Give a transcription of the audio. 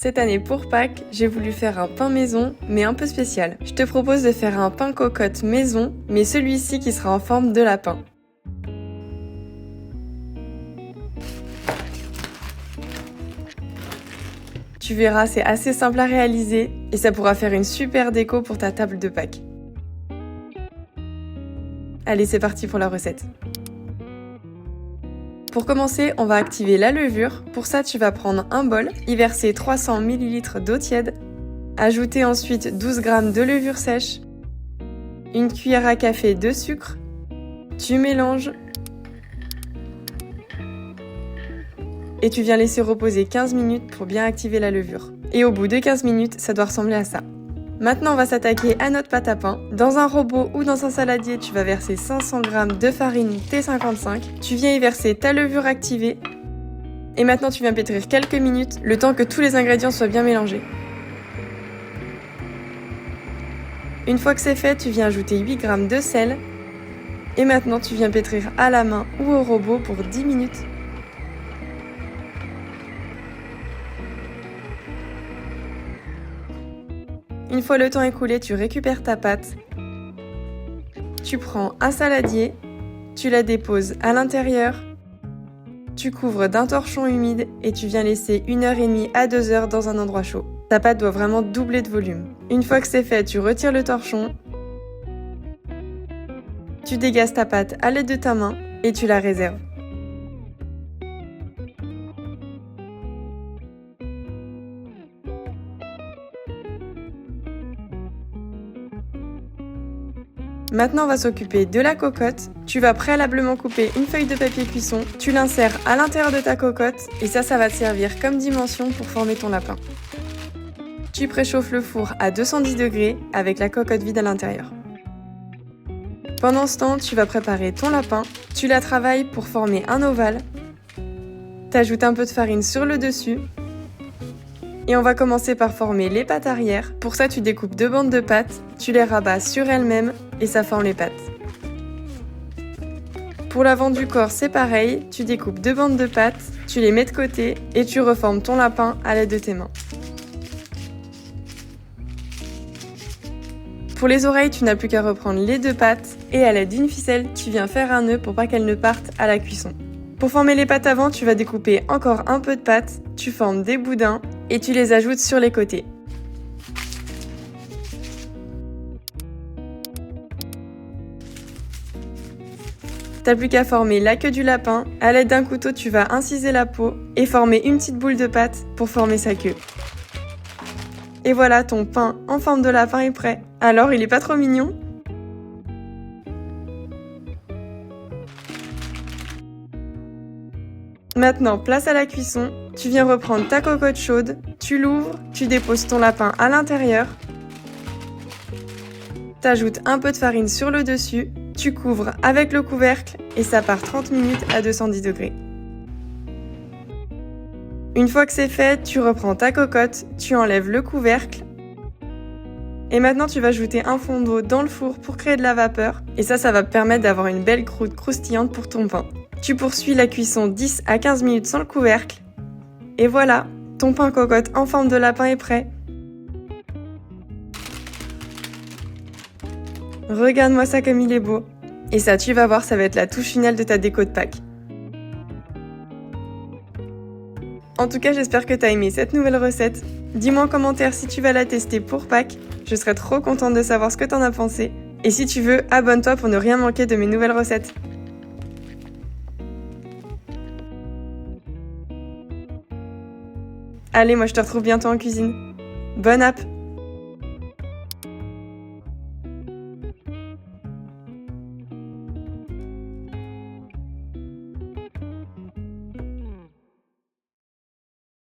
Cette année pour Pâques, j'ai voulu faire un pain maison, mais un peu spécial. Je te propose de faire un pain cocotte maison, mais celui-ci qui sera en forme de lapin. Tu verras, c'est assez simple à réaliser et ça pourra faire une super déco pour ta table de Pâques. Allez, c'est parti pour la recette. Pour commencer, on va activer la levure. Pour ça, tu vas prendre un bol, y verser 300 ml d'eau tiède, ajouter ensuite 12 g de levure sèche, une cuillère à café de sucre, tu mélanges et tu viens laisser reposer 15 minutes pour bien activer la levure. Et au bout de 15 minutes, ça doit ressembler à ça. Maintenant, on va s'attaquer à notre pâte à pain. Dans un robot ou dans un saladier, tu vas verser 500 g de farine T55. Tu viens y verser ta levure activée. Et maintenant, tu viens pétrir quelques minutes, le temps que tous les ingrédients soient bien mélangés. Une fois que c'est fait, tu viens ajouter 8 g de sel. Et maintenant, tu viens pétrir à la main ou au robot pour 10 minutes. Une fois le temps écoulé, tu récupères ta pâte, tu prends un saladier, tu la déposes à l'intérieur, tu couvres d'un torchon humide et tu viens laisser 1h30 à 2h dans un endroit chaud. Ta pâte doit vraiment doubler de volume. Une fois que c'est fait, tu retires le torchon, tu dégazes ta pâte à l'aide de ta main et tu la réserves. Maintenant, on va s'occuper de la cocotte. Tu vas préalablement couper une feuille de papier cuisson, tu l'insères à l'intérieur de ta cocotte et ça va te servir comme dimension pour former ton lapin. Tu préchauffes le four à 210 degrés avec la cocotte vide à l'intérieur. Pendant ce temps, tu vas préparer ton lapin. Tu la travailles pour former un ovale. Tu ajoutes un peu de farine sur le dessus. Et on va commencer par former les pattes arrière. Pour ça, tu découpes 2 bandes de pâte, tu les rabats sur elles-mêmes et ça forme les pattes. Pour l'avant du corps, c'est pareil, tu découpes 2 bandes de pâte, tu les mets de côté et tu reformes ton lapin à l'aide de tes mains. Pour les oreilles, tu n'as plus qu'à reprendre les 2 pattes et à l'aide d'une ficelle, tu viens faire un nœud pour pas qu'elles ne partent à la cuisson. Pour former les pattes avant, tu vas découper encore un peu de pâte, tu formes des boudins et tu les ajoutes sur les côtés. T'as plus qu'à former la queue du lapin. À l'aide d'un couteau, tu vas inciser la peau et former une petite boule de pâte pour former sa queue. Et voilà, ton pain en forme de lapin est prêt. Alors, il est pas trop mignon ? Maintenant, place à la cuisson. Tu viens reprendre ta cocotte chaude, tu l'ouvres, tu déposes ton lapin à l'intérieur. T'ajoutes un peu de farine sur le dessus, tu couvres avec le couvercle et ça part 30 minutes à 210 degrés. Une fois que c'est fait, tu reprends ta cocotte, tu enlèves le couvercle. Et maintenant, tu vas ajouter un fond d'eau dans le four pour créer de la vapeur. Et ça va te permettre d'avoir une belle croûte croustillante pour ton pain. Tu poursuis la cuisson 10 à 15 minutes sans le couvercle. Et voilà, ton pain cocotte en forme de lapin est prêt. Regarde-moi ça comme il est beau. Et ça, tu vas voir, ça va être la touche finale de ta déco de Pâques. En tout cas, j'espère que tu as aimé cette nouvelle recette. Dis-moi en commentaire si tu vas la tester pour Pâques. Je serais trop contente de savoir ce que tu en as pensé. Et si tu veux, abonne-toi pour ne rien manquer de mes nouvelles recettes. Allez, moi je te retrouve bientôt en cuisine. Bonne app!